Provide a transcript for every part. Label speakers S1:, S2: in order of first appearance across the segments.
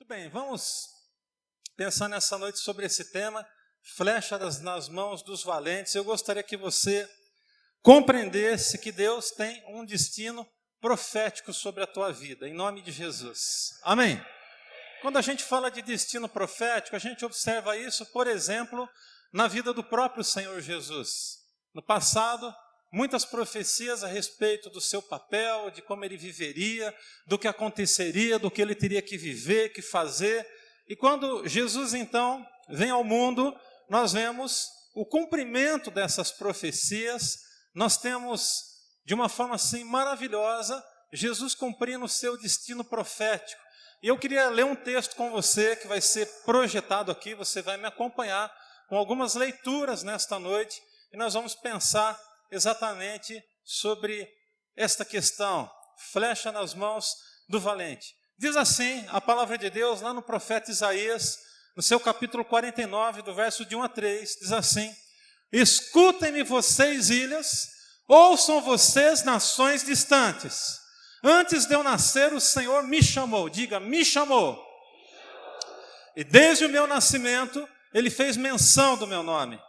S1: bem, vamos pensar nessa noite sobre esse tema, flecha nas mãos dos valentes. Eu gostaria que você compreendesse que Deus tem um destino profético sobre a tua vida, em nome de Jesus. Amém? Quando a gente fala de destino profético, a gente observa isso, por exemplo, na vida do próprio Senhor Jesus. No passado, muitas profecias a respeito do seu papel, de como ele viveria, do que aconteceria, do que ele teria que viver, que fazer. E quando Jesus, então, vem ao mundo, nós vemos o cumprimento dessas profecias. Nós temos, de uma forma assim maravilhosa, Jesus cumprindo o seu destino profético. E eu queria ler um texto com você, que vai ser projetado aqui, você vai me acompanhar com algumas leituras nesta noite, e nós vamos pensar exatamente sobre esta questão, flecha nas mãos do valente. Diz assim a palavra de Deus lá no profeta Isaías, no seu capítulo 49, do verso de 1 a 3, diz assim: escutem-me vocês, ilhas, ouçam vocês, nações distantes. Antes de eu nascer, o Senhor me chamou. Diga, me chamou. E desde o meu nascimento, Ele fez menção do meu nome.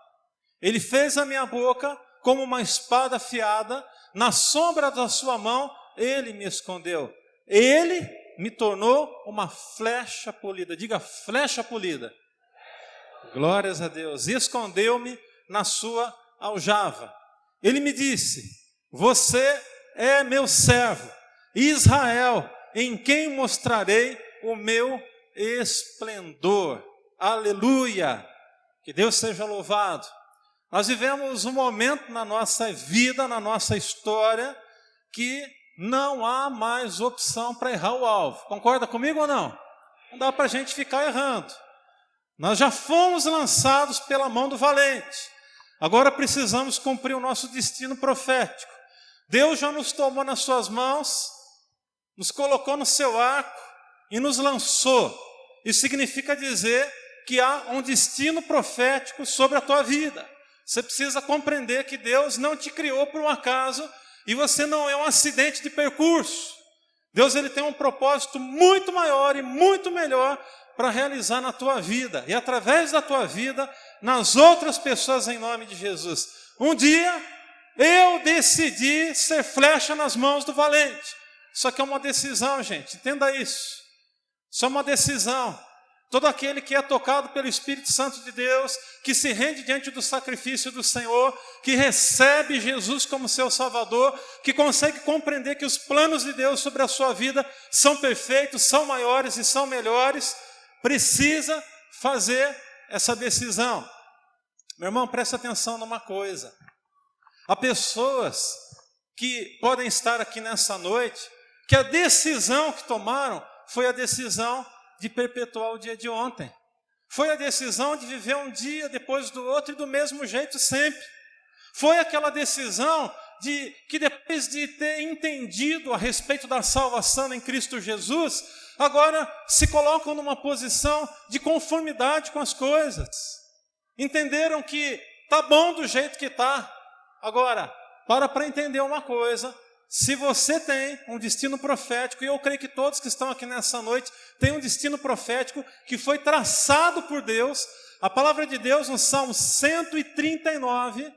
S1: Ele fez a minha boca como uma espada afiada. Na sombra da sua mão, Ele me escondeu. Ele me tornou uma flecha polida. Diga, flecha polida. Glórias a Deus. E escondeu-me na sua aljava. Ele me disse: você é meu servo, Israel, em quem mostrarei o meu esplendor. Aleluia! Que Deus seja louvado. Nós vivemos um momento na nossa vida, na nossa história, que não há mais opção para errar o alvo. Concorda comigo ou não? Não dá para a gente ficar errando. Nós já fomos lançados pela mão do valente. Agora precisamos cumprir o nosso destino profético. Deus já nos tomou nas suas mãos, nos colocou no seu arco e nos lançou. Isso significa dizer que há um destino profético sobre a tua vida. Você precisa compreender que Deus não te criou por um acaso e você não é um acidente de percurso. Deus, ele tem um propósito muito maior e muito melhor para realizar na tua vida e através da tua vida nas outras pessoas, em nome de Jesus. Um dia eu decidi ser flecha nas mãos do valente. Isso aqui é uma decisão, gente, entenda isso. Isso é uma decisão. Todo aquele que é tocado pelo Espírito Santo de Deus, que se rende diante do sacrifício do Senhor, que recebe Jesus como seu Salvador, que consegue compreender que os planos de Deus sobre a sua vida são perfeitos, são maiores e são melhores, precisa fazer essa decisão. Meu irmão, preste atenção numa coisa. Há pessoas que podem estar aqui nessa noite, que a decisão que tomaram foi a decisão de perpetuar o dia de ontem. Foi a decisão de viver um dia depois do outro e do mesmo jeito sempre. Foi aquela decisão de que depois de ter entendido a respeito da salvação em Cristo Jesus, agora se colocam numa posição de conformidade com as coisas. Entenderam que está bom do jeito que está. Agora, para entender uma coisa, se você tem um destino profético, e eu creio que todos que estão aqui nessa noite têm um destino profético que foi traçado por Deus, a palavra de Deus no Salmo 139,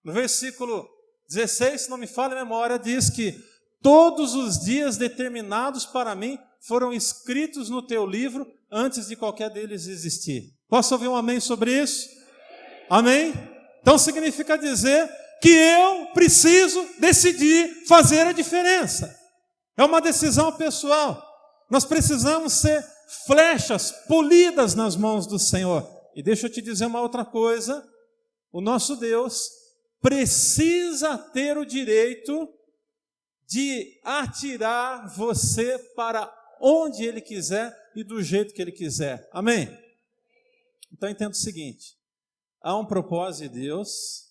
S1: no versículo 16, se não me falha a memória, diz que todos os dias determinados para mim foram escritos no teu livro antes de qualquer deles existir. Posso ouvir um amém sobre isso? Amém? Então significa dizer que eu preciso decidir fazer a diferença. É uma decisão pessoal. Nós precisamos ser flechas polidas nas mãos do Senhor. E deixa eu te dizer uma outra coisa. O nosso Deus precisa ter o direito de atirar você para onde Ele quiser e do jeito que Ele quiser. Amém? Então entenda o seguinte. Há um propósito de Deus.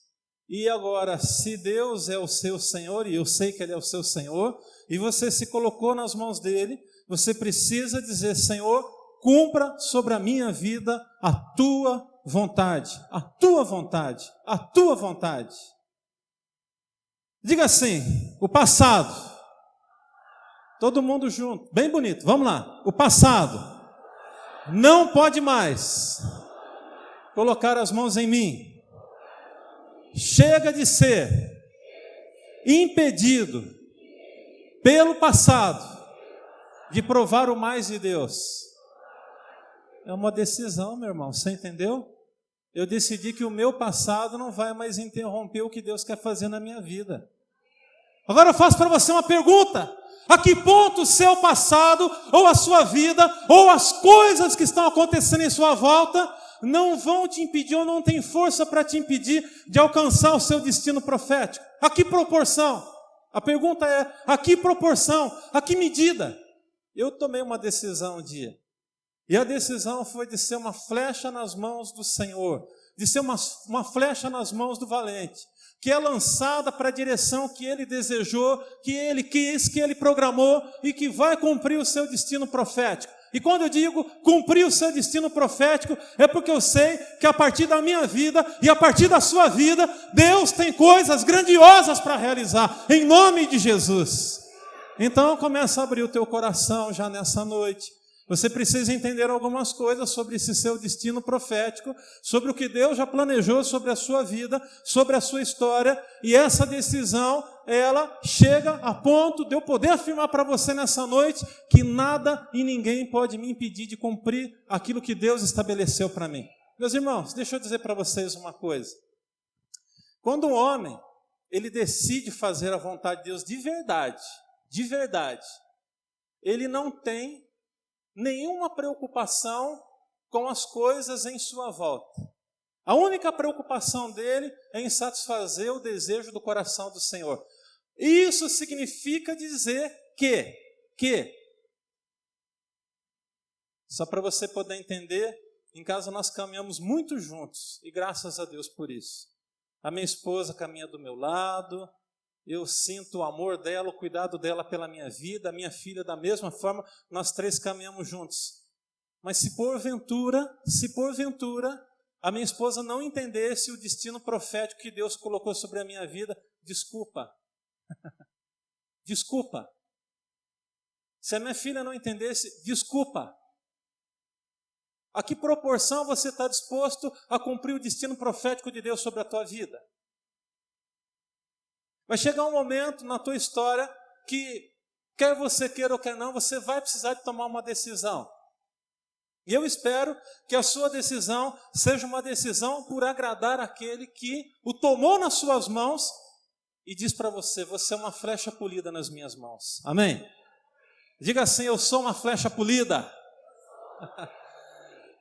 S1: E agora, se Deus é o seu Senhor, e eu sei que Ele é o seu Senhor, e você se colocou nas mãos dEle, você precisa dizer: Senhor, cumpra sobre a minha vida a tua vontade, a tua vontade, a tua vontade. Diga assim, o passado. Todo mundo junto, bem bonito, vamos lá. O passado não pode mais colocar as mãos em mim. Chega de ser impedido pelo passado de provar o mais de Deus. É uma decisão, meu irmão, você entendeu? Eu decidi que o meu passado não vai mais interromper o que Deus quer fazer na minha vida. Agora eu faço para você uma pergunta: a que ponto o seu passado, ou a sua vida, ou as coisas que estão acontecendo em sua volta, não vão te impedir, ou não tem força para te impedir de alcançar o seu destino profético? A que proporção? A pergunta é: a que proporção? A que medida? Eu tomei uma decisão um dia, e a decisão foi de ser uma flecha nas mãos do Senhor, de ser uma flecha nas mãos do valente, que é lançada para a direção que Ele desejou, que Ele quis, que Ele programou e que vai cumprir o seu destino profético. E quando eu digo cumprir o seu destino profético, é porque eu sei que a partir da minha vida e a partir da sua vida, Deus tem coisas grandiosas para realizar, em nome de Jesus. Então começa a abrir o teu coração já nessa noite. Você precisa entender algumas coisas sobre esse seu destino profético, sobre o que Deus já planejou sobre a sua vida, sobre a sua história, e essa decisão, ela chega a ponto de eu poder afirmar para você nessa noite que nada e ninguém pode me impedir de cumprir aquilo que Deus estabeleceu para mim. Meus irmãos, deixa eu dizer para vocês uma coisa. Quando um homem, ele decide fazer a vontade de Deus de verdade, ele não tem nenhuma preocupação com as coisas em sua volta. A única preocupação dele é em satisfazer o desejo do coração do Senhor. Isso significa dizer que só para você poder entender, em casa nós caminhamos muito juntos, e graças a Deus por isso. A minha esposa caminha do meu lado, eu sinto o amor dela, o cuidado dela pela minha vida, a minha filha da mesma forma, nós três caminhamos juntos. Mas se porventura, a minha esposa não entendesse o destino profético que Deus colocou sobre a minha vida, desculpa. Desculpa. Se a minha filha não entendesse, desculpa. A que proporção você está disposto a cumprir o destino profético de Deus sobre a tua vida? Vai chegar um momento na tua história que, quer você queira ou quer não, você vai precisar de tomar uma decisão. E eu espero que a sua decisão seja uma decisão por agradar aquele que o tomou nas suas mãos e diz para você: você é uma flecha polida nas minhas mãos. Amém? Diga assim: eu sou uma flecha polida.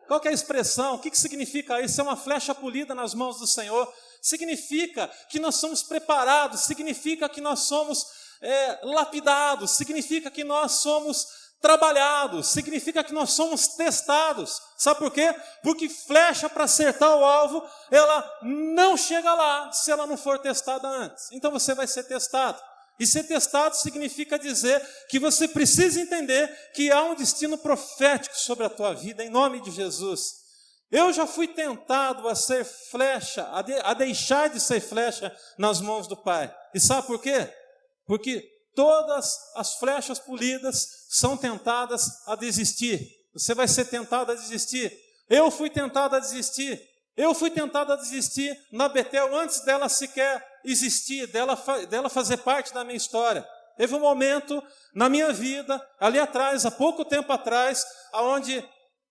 S1: Qual que é a expressão? O que significa isso? Ser uma flecha polida nas mãos do Senhor? Significa que nós somos preparados, significa que nós somos lapidados, significa que nós somos trabalhados, significa que nós somos testados. Sabe por quê? Porque flecha para acertar o alvo, ela não chega lá se ela não for testada antes. Então você vai ser testado. E ser testado significa dizer que você precisa entender que há um destino profético sobre a tua vida, em nome de Jesus. Eu já fui tentado a ser flecha, a deixar de ser flecha nas mãos do Pai. E sabe por quê? Porque todas as flechas polidas são tentadas a desistir. Você vai ser tentado a desistir. Eu fui tentado a desistir. Eu fui tentado a desistir na Betel antes dela sequer existir, dela fazer parte da minha história. Teve um momento na minha vida, ali atrás, há pouco tempo atrás, onde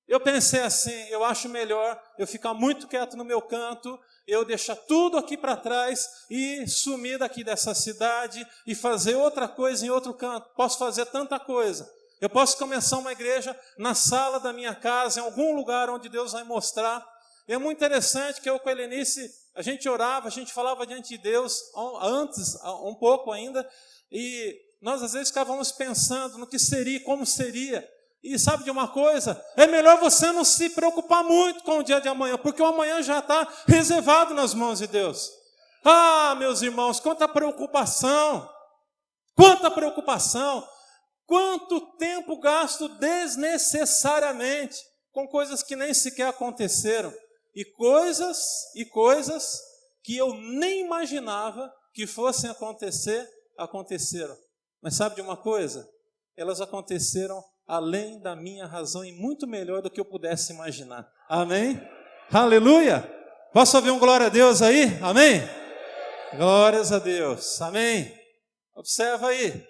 S1: eu pensei assim: eu acho melhor eu ficar muito quieto no meu canto, eu deixar tudo aqui para trás e sumir daqui dessa cidade e fazer outra coisa em outro canto. Posso fazer tanta coisa. Eu posso começar uma igreja na sala da minha casa, em algum lugar onde Deus vai mostrar. E é muito interessante que eu com a Helenice, a gente orava, a gente falava diante de Deus antes, um pouco ainda, e nós às vezes ficávamos pensando no que seria, como seria. E sabe de uma coisa? É melhor você não se preocupar muito com o dia de amanhã, porque o amanhã já está reservado nas mãos de Deus. Ah, meus irmãos, quanta preocupação! Quanta preocupação! Quanto tempo gasto desnecessariamente com coisas que nem sequer aconteceram. E coisas que eu nem imaginava que fossem acontecer, aconteceram. Mas sabe de uma coisa? Elas aconteceram além da minha razão e muito melhor do que eu pudesse imaginar. Amém? Aleluia! Posso ouvir um glória a Deus aí? Amém? Glórias a Deus. Amém? Observa aí.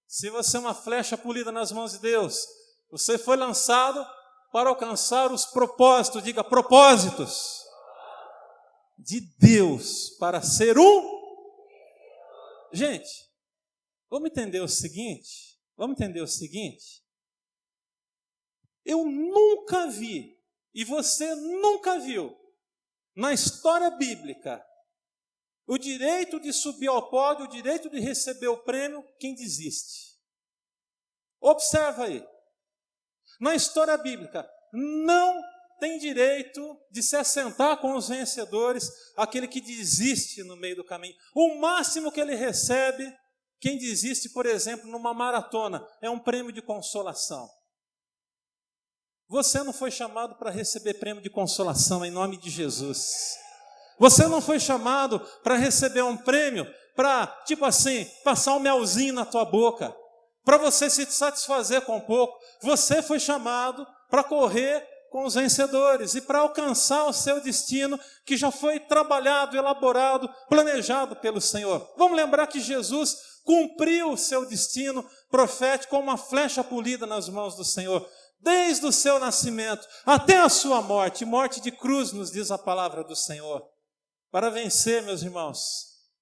S1: Se você é uma flecha polida nas mãos de Deus, você foi lançado para alcançar os propósitos, diga propósitos, de Deus, para ser um. Gente, vamos entender o seguinte, eu nunca vi, e você nunca viu, na história bíblica, o direito de subir ao pódio, o direito de receber o prêmio, quem desiste. Observa aí. Na história bíblica, não tem direito de se assentar com os vencedores, aquele que desiste no meio do caminho. O máximo que ele recebe, quem desiste, por exemplo, numa maratona, é um prêmio de consolação. Você não foi chamado para receber prêmio de consolação em nome de Jesus. Você não foi chamado para receber um prêmio para, tipo assim, passar um melzinho na tua boca, para você se satisfazer com pouco. Você foi chamado para correr com os vencedores e para alcançar o seu destino que já foi trabalhado, elaborado, planejado pelo Senhor. Vamos lembrar que Jesus cumpriu o seu destino profético com uma flecha polida nas mãos do Senhor, desde o seu nascimento até a sua morte, morte de cruz, nos diz a palavra do Senhor. Para vencer, meus irmãos,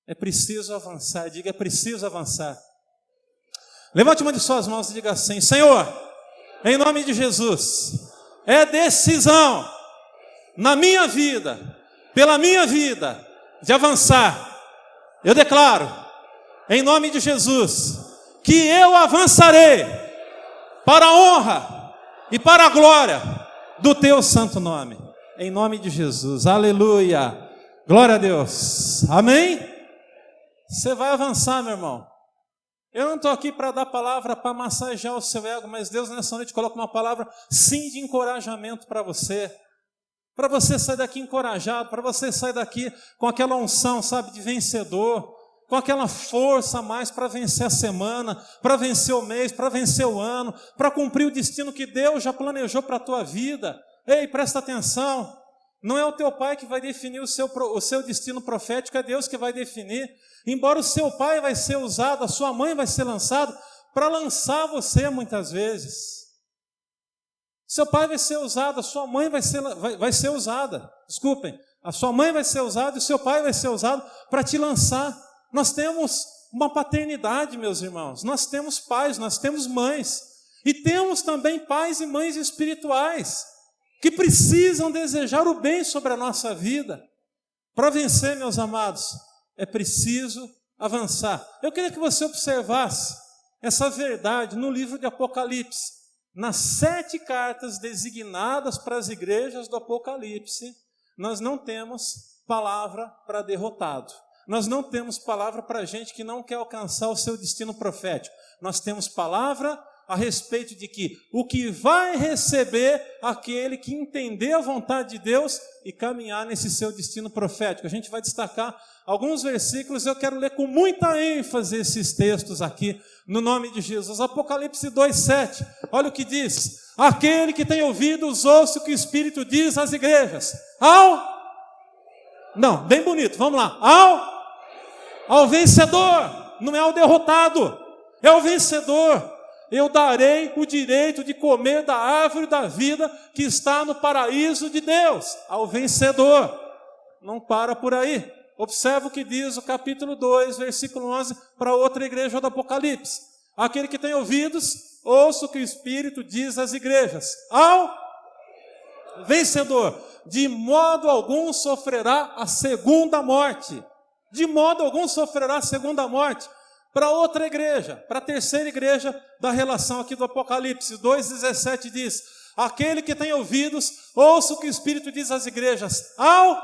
S1: é preciso avançar. Diga, é preciso avançar. Levante uma de suas mãos e diga assim: Senhor, em nome de Jesus, é decisão na minha vida, pela minha vida, de avançar. Eu declaro, em nome de Jesus, que eu avançarei para a honra e para a glória do teu santo nome. Em nome de Jesus, aleluia, glória a Deus, amém? Você vai avançar, meu irmão. Eu não estou aqui para dar palavra para massagear o seu ego, mas Deus nessa noite coloca uma palavra sim de encorajamento para você sair daqui encorajado, para você sair daqui com aquela unção, sabe, de vencedor, com aquela força a mais para vencer a semana, para vencer o mês, para vencer o ano, para cumprir o destino que Deus já planejou para a tua vida. Ei, presta atenção, não é o teu pai que vai definir o seu destino profético, é Deus que vai definir. Embora o seu pai vai ser usado, a sua mãe vai ser lançada para lançar você muitas vezes. Seu pai vai ser usado, a sua mãe vai ser usada. Desculpem, a sua mãe vai ser usada e o seu pai vai ser usado para te lançar. Nós temos uma paternidade, meus irmãos. Nós temos pais, nós temos mães. E temos também pais e mães espirituais que precisam desejar o bem sobre a nossa vida. Para vencer, meus amados, é preciso avançar. Eu queria que você observasse essa verdade no livro de Apocalipse. Nas 7 cartas designadas para as igrejas do Apocalipse, nós não temos palavra para derrotado. Nós não temos palavra para gente que não quer alcançar o seu destino profético. Nós temos palavra a respeito de que o que vai receber aquele que entender a vontade de Deus e caminhar nesse seu destino profético. A gente vai destacar alguns versículos, eu quero ler com muita ênfase esses textos aqui, no nome de Jesus. Apocalipse 2:7, olha o que diz: aquele que tem ouvidos, ouça o que o Espírito diz às igrejas. Não, bem bonito, vamos lá. Ao vencedor, não é ao derrotado, é ao vencedor. Eu darei o direito de comer da árvore da vida que está no paraíso de Deus, ao vencedor. Não para por aí. Observa o que diz o capítulo 2, versículo 11, para outra igreja do Apocalipse. Aquele que tem ouvidos, ouça o que o Espírito diz às igrejas. Ao vencedor, de modo algum sofrerá a segunda morte. De modo algum sofrerá a segunda morte. Para outra igreja, para a terceira igreja da relação aqui do Apocalipse 2,17 diz: aquele que tem ouvidos, ouça o que o Espírito diz às igrejas. Ao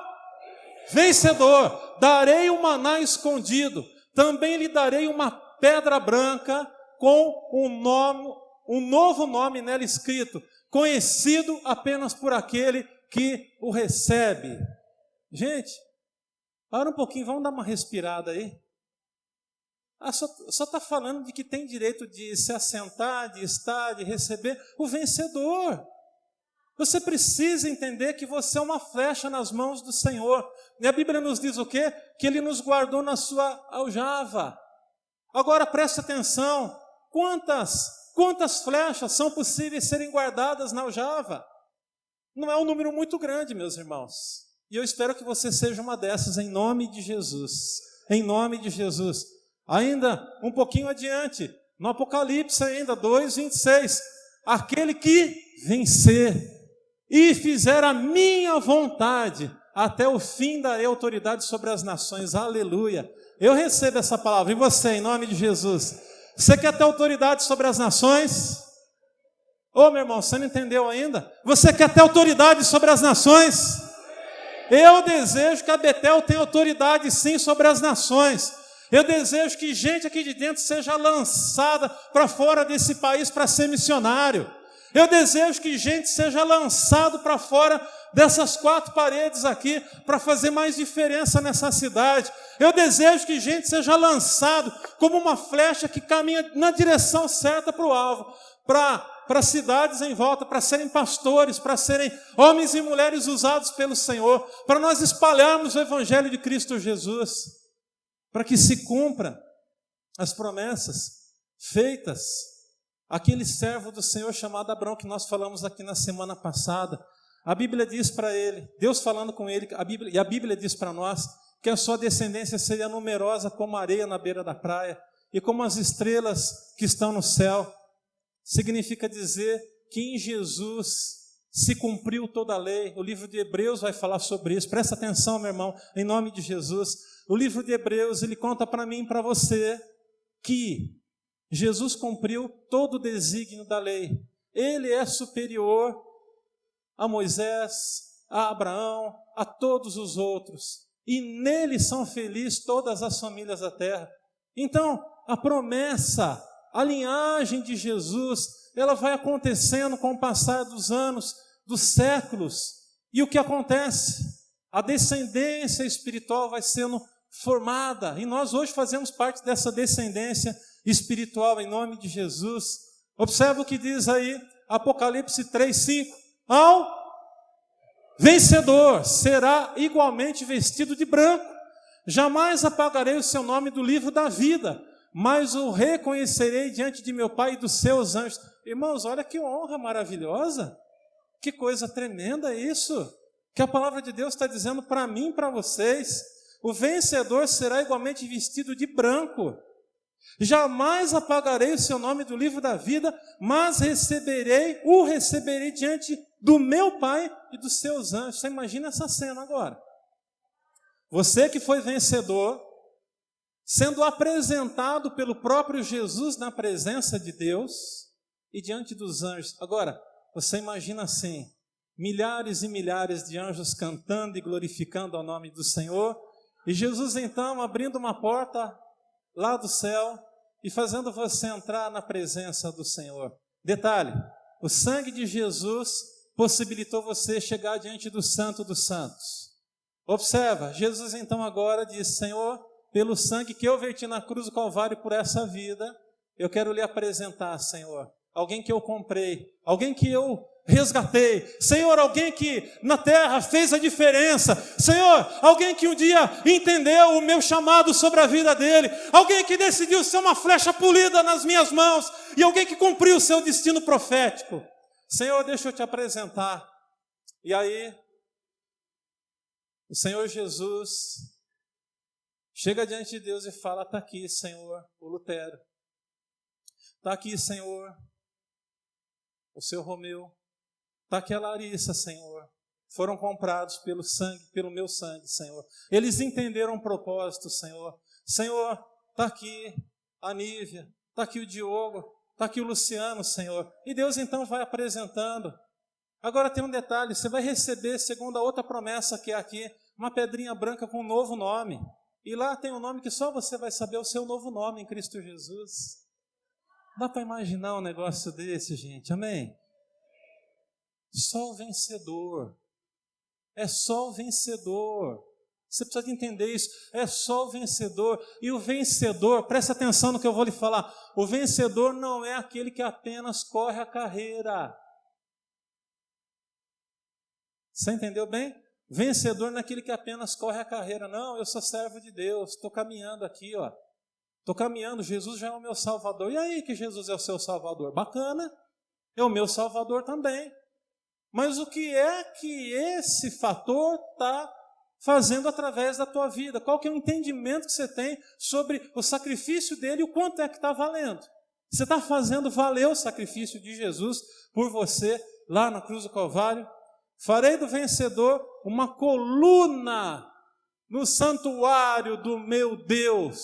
S1: vencedor, darei um maná escondido, também lhe darei uma pedra branca com um novo nome nela escrito, conhecido apenas por aquele que o recebe. Gente, para um pouquinho, vamos dar uma respirada aí. Só está falando de que tem direito de se assentar, de estar, de receber o vencedor. Você precisa entender que você é uma flecha nas mãos do Senhor. E a Bíblia nos diz o quê? Que Ele nos guardou na sua aljava. Agora preste atenção. Quantas flechas são possíveis serem guardadas na aljava? Não é um número muito grande, meus irmãos. E eu espero que você seja uma dessas, em nome de Jesus. Em nome de Jesus. Ainda um pouquinho adiante, no Apocalipse ainda, 2:26. Aquele que vencer e fizer a minha vontade, até o fim darei autoridade sobre as nações. Aleluia. Eu recebo essa palavra. E você, em nome de Jesus? Você quer ter autoridade sobre as nações? Ô, meu irmão, você não entendeu ainda? Você quer ter autoridade sobre as nações? Eu desejo que a Betel tenha autoridade sim sobre as nações. Eu desejo que gente aqui de dentro seja lançada para fora desse país para ser missionário. Eu desejo que gente seja lançado para fora dessas 4 paredes aqui para fazer mais diferença nessa cidade. Eu desejo que gente seja lançado como uma flecha que caminha na direção certa para o alvo, para cidades em volta, para serem pastores, para serem homens e mulheres usados pelo Senhor, para nós espalharmos o Evangelho de Cristo Jesus, para que se cumpra as promessas feitas àquele servo do Senhor chamado Abraão, que nós falamos aqui na semana passada. A Bíblia diz para ele, Deus falando com ele, e a Bíblia diz para nós, que a sua descendência seria numerosa como a areia na beira da praia, e como as estrelas que estão no céu. Significa dizer que em Jesus se cumpriu toda a lei. O livro de Hebreus vai falar sobre isso. Presta atenção, meu irmão, em nome de Jesus. O livro de Hebreus, ele conta para mim e para você que Jesus cumpriu todo o desígnio da lei. Ele é superior a Moisés, a Abraão, a todos os outros. E nele são felizes todas as famílias da terra. Então, a promessa, a linhagem de Jesus, ela vai acontecendo com o passar dos anos, dos séculos. E o que acontece? A descendência espiritual vai sendo formada. E nós hoje fazemos parte dessa descendência espiritual em nome de Jesus. Observa o que diz aí, Apocalipse 3:5. Ao vencedor será igualmente vestido de branco. Jamais apagarei o seu nome do livro da vida, mas o reconhecerei diante de meu Pai e dos seus anjos. Irmãos, olha que honra maravilhosa. Que coisa tremenda isso. Que a palavra de Deus está dizendo para mim e para vocês. O vencedor será igualmente vestido de branco. Jamais apagarei o seu nome do livro da vida, mas o receberei diante do meu Pai e dos seus anjos. Você imagina essa cena agora. Você que foi vencedor, sendo apresentado pelo próprio Jesus na presença de Deus e diante dos anjos. Agora, você imagina assim, milhares e milhares de anjos cantando e glorificando ao nome do Senhor, e Jesus então abrindo uma porta lá do céu e fazendo você entrar na presença do Senhor. Detalhe, o sangue de Jesus possibilitou você chegar diante do Santo dos Santos. Observa, Jesus então agora diz, Senhor, pelo sangue que eu verti na cruz do Calvário por essa vida, eu quero lhe apresentar, Senhor, alguém que eu comprei, alguém que eu resgatei, Senhor, alguém que na terra fez a diferença, Senhor, alguém que um dia entendeu o meu chamado sobre a vida dele, alguém que decidiu ser uma flecha polida nas minhas mãos, e alguém que cumpriu o seu destino profético. Senhor, deixa eu te apresentar. E aí, o Senhor Jesus chega diante de Deus e fala, está aqui, Senhor, o Lutero, está aqui, Senhor, o seu Romeu, está aqui a Larissa, Senhor, foram comprados pelo sangue, pelo meu sangue, Senhor, eles entenderam o propósito, Senhor, Senhor, está aqui a Nívia, está aqui o Diogo, está aqui o Luciano, Senhor, e Deus então vai apresentando. Agora tem um detalhe, você vai receber, segundo a outra promessa que é aqui, uma pedrinha branca com um novo nome, e lá tem um nome que só você vai saber o seu novo nome em Cristo Jesus. Dá para imaginar um negócio desse, gente? Amém? Só o vencedor. É só o vencedor. Você precisa de entender isso. É só o vencedor. E o vencedor, presta atenção no que eu vou lhe falar. O vencedor não é aquele que apenas corre a carreira. Você entendeu bem? Vencedor não é aquele que apenas corre a carreira. Não, eu sou servo de Deus, estou caminhando aqui, ó. Estou caminhando, Jesus já é o meu Salvador. E aí que Jesus é o seu Salvador? Bacana, é o meu Salvador também. Mas o que é que esse fator está fazendo através da tua vida? Qual que é o entendimento que você tem sobre o sacrifício dele e o quanto é que está valendo? Você está fazendo valer o sacrifício de Jesus por você lá na cruz do Calvário? Farei do vencedor uma coluna no santuário do meu Deus,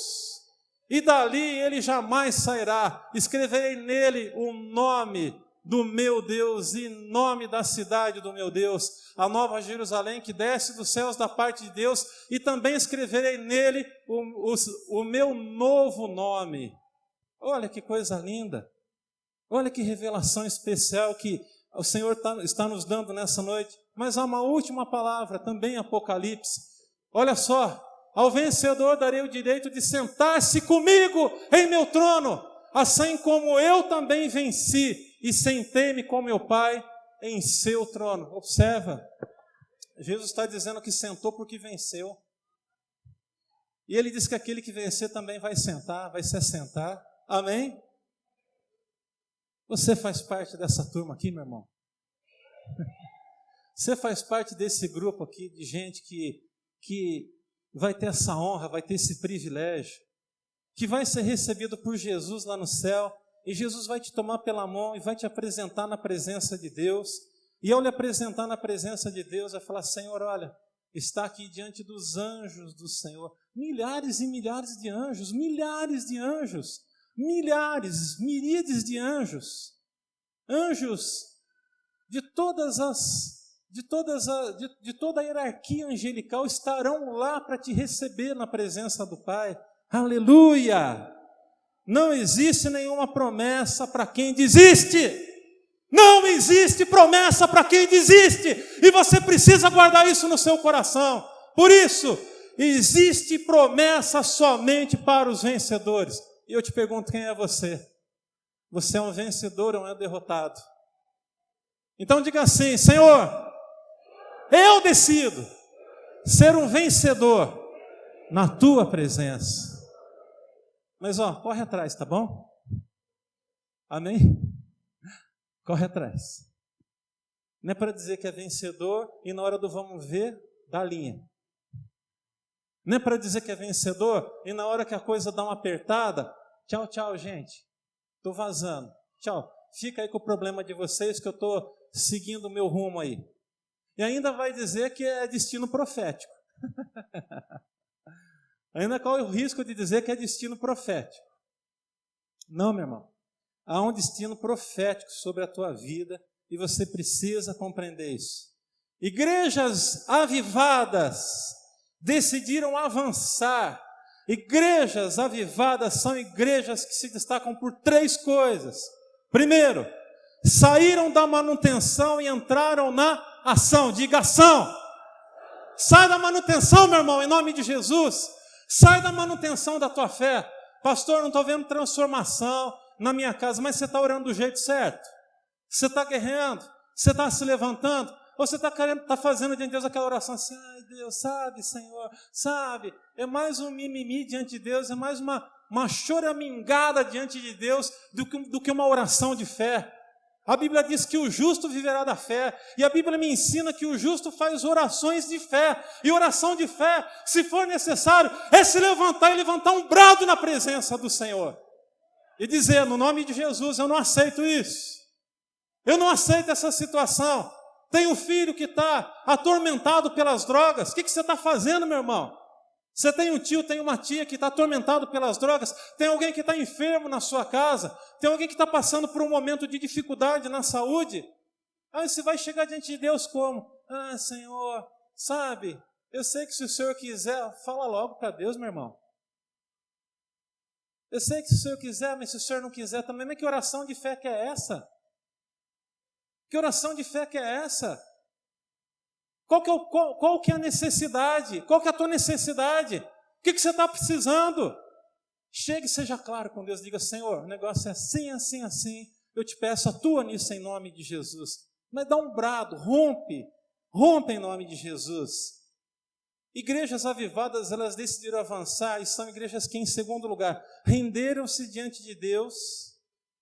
S1: e dali ele jamais sairá. Escreverei nele o nome do meu Deus e nome da cidade do meu Deus, a nova Jerusalém que desce dos céus da parte de Deus, e também escreverei nele o meu novo nome. Olha que coisa linda, olha que revelação especial que o Senhor está nos dando nessa noite. Mas há uma última palavra, também em Apocalipse. Olha só, ao vencedor darei o direito de sentar-se comigo em meu trono, assim como eu também venci e sentei-me com meu Pai em seu trono. Observa, Jesus está dizendo que sentou porque venceu. E ele diz que aquele que vencer também vai sentar, vai se assentar. Amém? Você faz parte dessa turma aqui, meu irmão? Você faz parte desse grupo aqui de gente que vai ter essa honra, vai ter esse privilégio, que vai ser recebido por Jesus lá no céu, e Jesus vai te tomar pela mão e vai te apresentar na presença de Deus, e ao lhe apresentar na presença de Deus, vai falar: Senhor, olha, está aqui diante dos anjos do Senhor, milhares e milhares de anjos, milhares de anjos, milhares, miríades de anjos, anjos de toda a hierarquia angelical estarão lá para te receber na presença do Pai. Aleluia! Não existe nenhuma promessa para quem desiste. Não existe promessa para quem desiste. E você precisa guardar isso no seu coração. Por isso, existe promessa somente para os vencedores. E eu te pergunto, quem é você? Você é um vencedor ou é um derrotado? Então diga assim: Senhor, eu decido ser um vencedor na tua presença. Mas corre atrás, tá bom? Amém? Corre atrás. Não é para dizer que é vencedor e na hora do vamos ver, dá linha. Não é para dizer que é vencedor e na hora que a coisa dá uma apertada, tchau, tchau, gente, estou vazando, tchau. Fica aí com o problema de vocês que eu estou seguindo o meu rumo aí. E ainda vai dizer que é destino profético. Ainda corre o risco de dizer que é destino profético. Não, meu irmão. Há um destino profético sobre a tua vida e você precisa compreender isso. Igrejas avivadas decidiram avançar. Igrejas avivadas são igrejas que se destacam por 3 coisas. Primeiro, saíram da manutenção e entraram na ação. Diga ação. Sai da manutenção, meu irmão, em nome de Jesus. Sai da manutenção da tua fé. Pastor, não estou vendo transformação na minha casa, mas você está orando do jeito certo? Você está guerreando? Você está se levantando? Ou você está fazendo diante de Deus aquela oração assim: ai Deus, sabe, Senhor, sabe? É mais um mimimi diante de Deus, é mais uma choramingada diante de Deus do que uma oração de fé. A Bíblia diz que o justo viverá da fé, e a Bíblia me ensina que o justo faz orações de fé, e oração de fé, se for necessário, é se levantar e levantar um brado na presença do Senhor, e dizer: no nome de Jesus, eu não aceito isso, eu não aceito essa situação. Tem um filho que está atormentado pelas drogas, o que você está fazendo, meu irmão? Você tem um tio, tem uma tia que está atormentado pelas drogas, tem alguém que está enfermo na sua casa, tem alguém que está passando por um momento de dificuldade na saúde. Aí você vai chegar diante de Deus como? Ah, Senhor, sabe, eu sei que se o Senhor quiser, fala logo para Deus, meu irmão. Eu sei que se o Senhor quiser, mas se o Senhor não quiser também, mas que oração de fé que é essa? Que oração de fé que é essa? Qual que é a necessidade? Qual que é a tua necessidade? O que você está precisando? Chegue e seja claro com Deus. Diga, Senhor, o negócio é assim, assim, assim. Eu te peço, atua nisso em nome de Jesus. Mas dá um brado, rompe em nome de Jesus. Igrejas avivadas, elas decidiram avançar e são igrejas que, em segundo lugar, renderam-se diante de Deus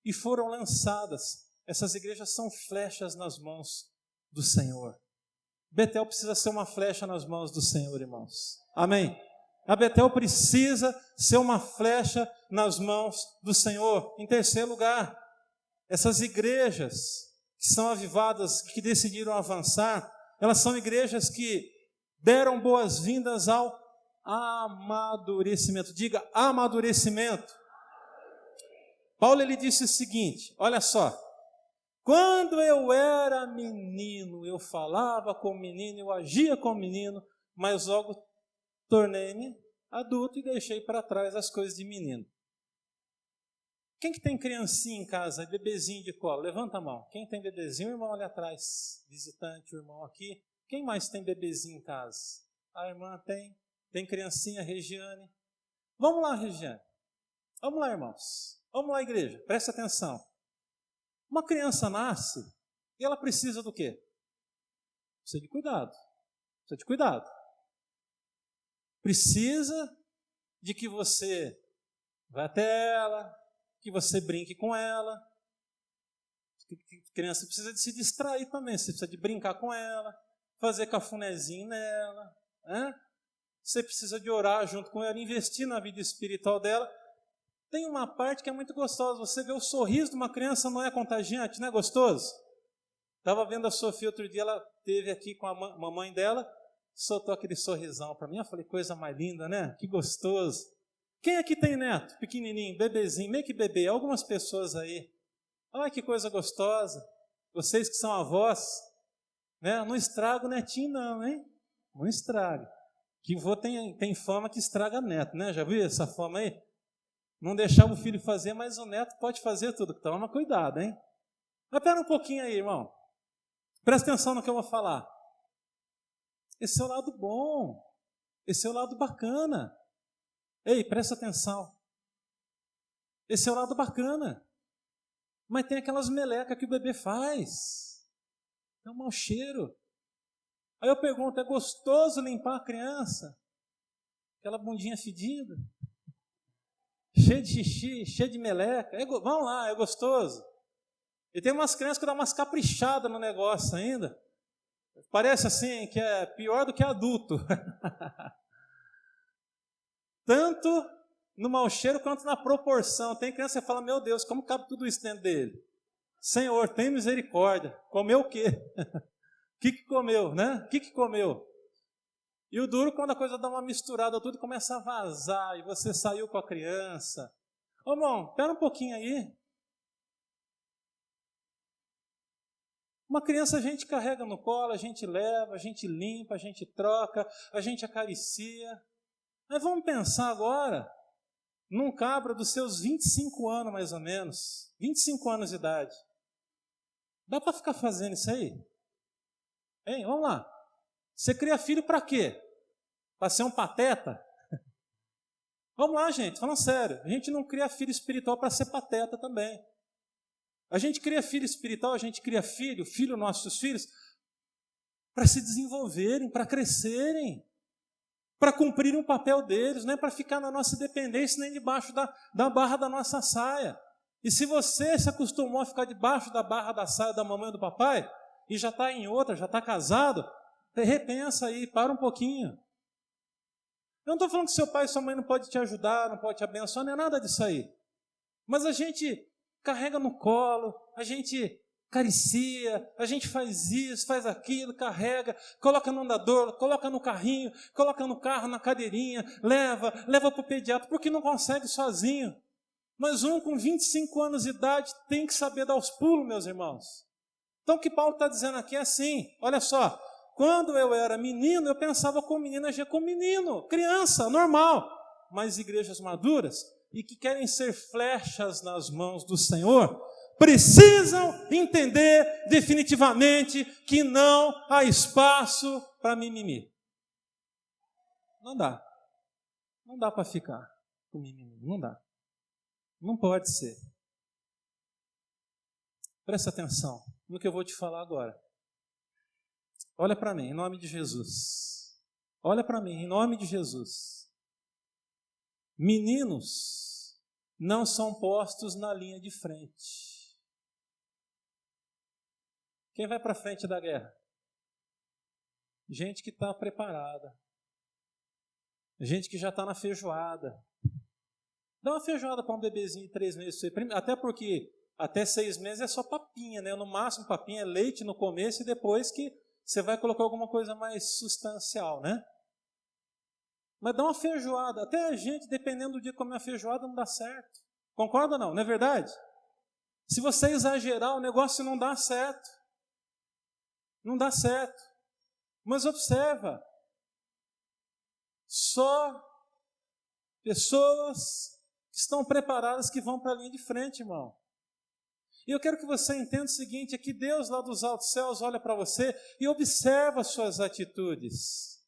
S1: e foram lançadas. Essas igrejas são flechas nas mãos do Senhor. Betel precisa ser uma flecha nas mãos do Senhor, irmãos. Amém? A Betel precisa ser uma flecha nas mãos do Senhor. Em terceiro lugar, essas igrejas que são avivadas, que decidiram avançar, elas são igrejas que deram boas-vindas ao amadurecimento. Diga, amadurecimento. Paulo, ele disse o seguinte, olha só. Quando eu era menino, eu falava como menino, eu agia como menino, mas logo tornei-me adulto e deixei para trás as coisas de menino. Quem que tem criancinha em casa, bebezinho de colo? Levanta a mão. Quem tem bebezinho, o irmão ali atrás. Visitante, o irmão aqui. Quem mais tem bebezinho em casa? A irmã tem. Tem criancinha, Regiane. Vamos lá, Regiane. Vamos lá, irmãos. Vamos lá, igreja. Presta atenção. Uma criança nasce e ela precisa do quê? Precisa de cuidado. Precisa de cuidado. Precisa de que você vá até ela, que você brinque com ela. A criança precisa de se distrair também. Você precisa de brincar com ela, fazer cafunézinho nela. Né? Você precisa de orar junto com ela, investir na vida espiritual dela. Tem uma parte que é muito gostosa. Você vê o sorriso de uma criança, não é contagiante, não é gostoso? Estava vendo a Sofia outro dia, ela esteve aqui com a mamãe dela, soltou aquele sorrisão para mim. Eu falei, coisa mais linda, né? Que gostoso. Quem aqui tem neto? Pequenininho, bebezinho, meio que bebê. Algumas pessoas aí. Olha que coisa gostosa. Vocês que são avós, né? Não estraga o netinho não, hein? Não estraga. Que vô tem fama que estraga neto, né? Já viu essa fama aí? Não deixava o filho fazer, mas o neto pode fazer tudo. Toma cuidado, hein? Mas pera um pouquinho aí, irmão. Presta atenção no que eu vou falar. Esse é o lado bom. Esse é o lado bacana. Ei, presta atenção. Esse é o lado bacana. Mas tem aquelas melecas que o bebê faz. É um mau cheiro. Aí eu pergunto, é gostoso limpar a criança? Aquela bundinha fedida? Cheio de xixi, cheio de meleca. Vamos lá, é gostoso. E tem umas crianças que dão umas caprichadas no negócio ainda. Parece assim que é pior do que adulto. Tanto no mau cheiro quanto na proporção. Tem criança que fala, meu Deus, como cabe tudo isso dentro dele? Senhor, tem misericórdia. Comeu o quê? O que comeu, né? O que comeu? E o duro, quando a coisa dá uma misturada, tudo começa a vazar, e você saiu com a criança. Ô, irmão, espera um pouquinho aí. Uma criança a gente carrega no colo, a gente leva, a gente limpa, a gente troca, a gente acaricia. Mas vamos pensar agora num cabra dos seus 25 anos, mais ou menos. 25 anos de idade. Dá para ficar fazendo isso aí? Hein? Vamos lá. Você cria filho para quê? Para ser um pateta? Vamos lá, gente, falando sério. A gente não cria filho espiritual para ser pateta também. A gente cria filho espiritual, a gente cria filho nossos filhos, para se desenvolverem, para crescerem, para cumprirem o papel deles, não é para ficar na nossa dependência, nem debaixo da barra da nossa saia. E se você se acostumou a ficar debaixo da barra da saia da mamãe e do papai, e já está em outra, já está casado, repensa aí, para um pouquinho. Eu não estou falando que seu pai e sua mãe não podem te ajudar, não podem te abençoar, não é nada disso aí. Mas a gente carrega no colo, a gente acaricia, a gente faz isso, faz aquilo, carrega, coloca no andador, coloca no carrinho, coloca no carro, na cadeirinha, leva para o pediatra, porque não consegue sozinho. Mas um com 25 anos de idade tem que saber dar os pulos, meus irmãos. Então o que Paulo está dizendo aqui é assim, olha só, quando eu era menino, eu pensava como menino, agia como menino, criança, normal. Mas igrejas maduras e que querem ser flechas nas mãos do Senhor, precisam entender definitivamente que não há espaço para mimimi. Não dá. Não dá para ficar com mimimi. Não dá. Não pode ser. Presta atenção no que eu vou te falar agora. Olha para mim, em nome de Jesus. Olha para mim, em nome de Jesus. Meninos não são postos na linha de frente. Quem vai para frente da guerra? Gente que está preparada. Gente que já está na feijoada. Dá uma feijoada para um bebezinho de 3 meses. Até porque até 6 meses é só papinha, né? No máximo papinha é leite no começo e depois que você vai colocar alguma coisa mais substancial, né? Mas dá uma feijoada. Até a gente, dependendo do dia que comer a feijoada, não dá certo. Concorda ou não? Não é verdade? Se você exagerar, o negócio não dá certo. Não dá certo. Mas observa. Só pessoas que estão preparadas que vão para a linha de frente, irmão. E eu quero que você entenda o seguinte, é que Deus lá dos altos céus olha para você e observa as suas atitudes.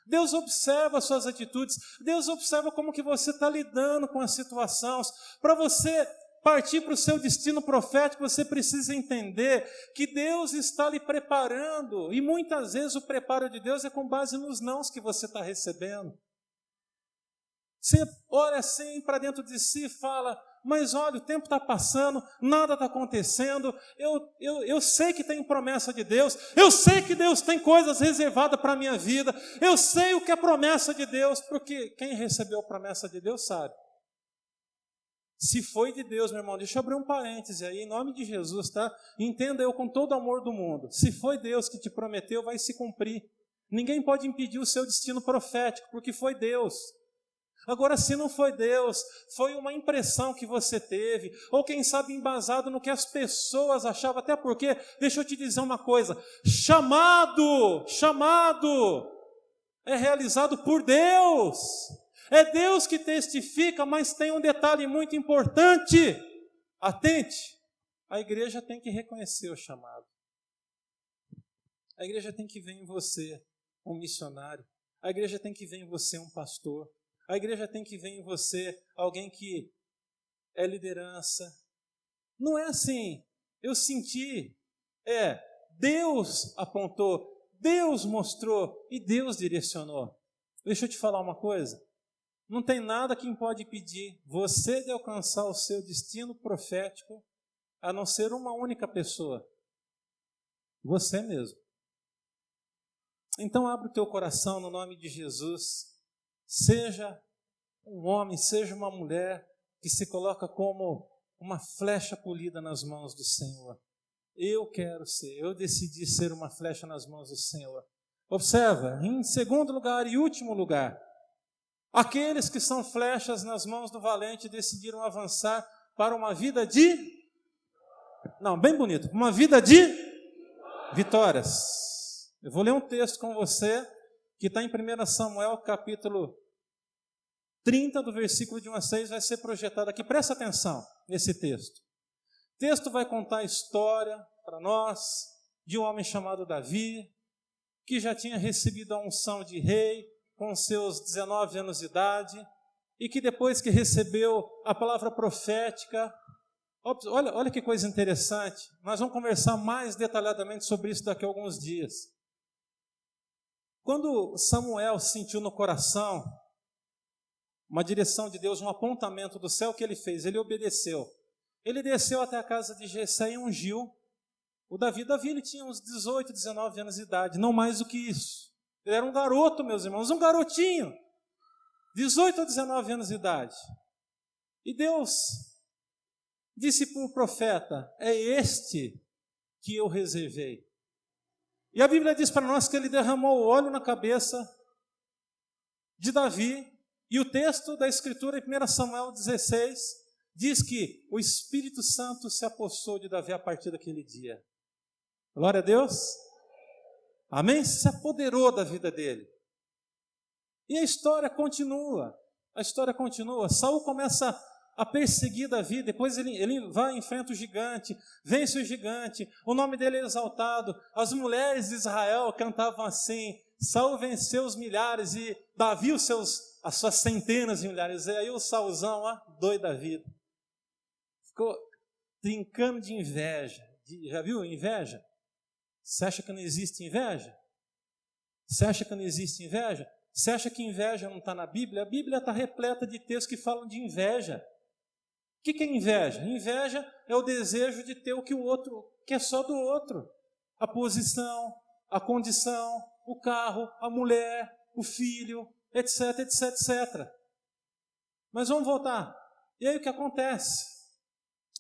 S1: Deus observa as suas atitudes, Deus observa como que você está lidando com as situações. Para você partir para o seu destino profético, você precisa entender que Deus está lhe preparando. E muitas vezes o preparo de Deus é com base nos nãos que você está recebendo. Você olha assim para dentro de si e fala, mas olha, o tempo está passando, nada está acontecendo, eu sei que tem promessa de Deus, eu sei que Deus tem coisas reservadas para a minha vida, eu sei o que é promessa de Deus, porque quem recebeu a promessa de Deus sabe. Se foi de Deus, meu irmão, deixa eu abrir um parêntese aí, em nome de Jesus, tá? Entenda eu com todo o amor do mundo, se foi Deus que te prometeu, vai se cumprir. Ninguém pode impedir o seu destino profético, porque foi Deus. Agora, se não foi Deus, foi uma impressão que você teve, ou quem sabe embasado no que as pessoas achavam, até porque, deixa eu te dizer uma coisa, chamado é realizado por Deus, é Deus que testifica, mas tem um detalhe muito importante, atente, a igreja tem que reconhecer o chamado, a igreja tem que ver em você um missionário, a igreja tem que ver em você um pastor, a igreja tem que ver em você alguém que é liderança. Não é assim, eu senti, Deus apontou, Deus mostrou e Deus direcionou. Deixa eu te falar uma coisa, não tem nada que pode impedir você de alcançar o seu destino profético, a não ser uma única pessoa, você mesmo. Então abre o teu coração no nome de Jesus. Seja um homem, seja uma mulher que se coloca como uma flecha polida nas mãos do Senhor. Eu decidi ser uma flecha nas mãos do Senhor. Observa, em segundo lugar e último lugar, aqueles que são flechas nas mãos do valente decidiram avançar para uma vida bem bonito, uma vida de vitórias. Eu vou ler um texto com você, que está em 1 Samuel, capítulo 30, do versículo de 1 a 6, vai ser projetado aqui. Presta atenção nesse texto. O texto vai contar a história para nós de um homem chamado Davi, que já tinha recebido a unção de rei com seus 19 anos de idade, e que depois que recebeu a palavra profética, olha que coisa interessante, nós vamos conversar mais detalhadamente sobre isso daqui a alguns dias. Quando Samuel sentiu no coração uma direção de Deus, um apontamento do céu, o que ele fez? Ele obedeceu. Ele desceu até a casa de Jessé e ungiu o Davi. Ele tinha uns 18, 19 anos de idade, não mais do que isso. Ele era um garoto, meus irmãos, um garotinho. 18 ou 19 anos de idade. E Deus disse para o profeta, é este que eu reservei. E a Bíblia diz para nós que ele derramou o óleo na cabeça de Davi, e o texto da Escritura, em 1 Samuel 16, diz que o Espírito Santo se apossou de Davi a partir daquele dia. Glória a Deus. Amém? Se apoderou da vida dele. E a história continua. Saul começa a perseguir Davi, depois ele vai e enfrenta o gigante, vence o gigante, o nome dele é exaltado. As mulheres de Israel cantavam assim, Saul venceu os milhares e Davi as suas centenas de milhares. E aí o Saulzão, doido da vida, ficou trincando de inveja. Já viu inveja? Você acha que não existe inveja? Você acha que não existe inveja? Você acha que inveja não está na Bíblia? A Bíblia está repleta de textos que falam de inveja. O que é inveja? Inveja é o desejo de ter o que o outro quer só do outro. A posição, a condição, o carro, a mulher, o filho, etc, etc, etc. Mas vamos voltar. E aí o que acontece?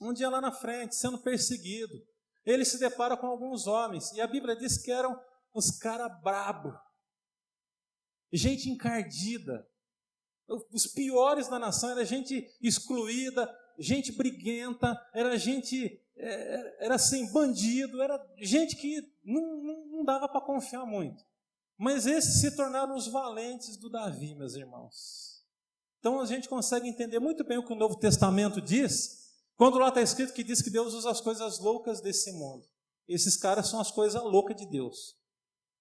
S1: Um dia lá na frente, sendo perseguido, ele se depara com alguns homens, e a Bíblia diz que eram uns caras brabos, gente encardida, os piores da nação, era gente excluída, gente briguenta, era gente, era assim, bandido, era gente que não dava para confiar muito. Mas esses se tornaram os valentes do Davi, meus irmãos. Então a gente consegue entender muito bem o que o Novo Testamento diz, quando lá está escrito que diz que Deus usa as coisas loucas desse mundo. Esses caras são as coisas loucas de Deus.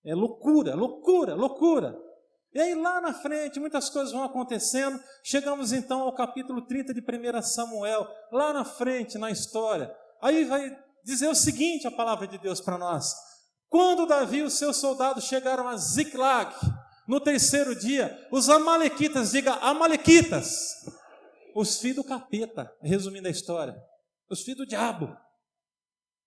S1: É loucura, loucura, loucura. E aí lá na frente muitas coisas vão acontecendo. Chegamos então ao capítulo 30 de 1 Samuel. Lá na frente na história. Aí vai dizer o seguinte a palavra de Deus para nós. Quando Davi e os seus soldados chegaram a Ziclag, no terceiro dia, os amalequitas, diga amalequitas, os filhos do capeta, resumindo a história, os filhos do diabo,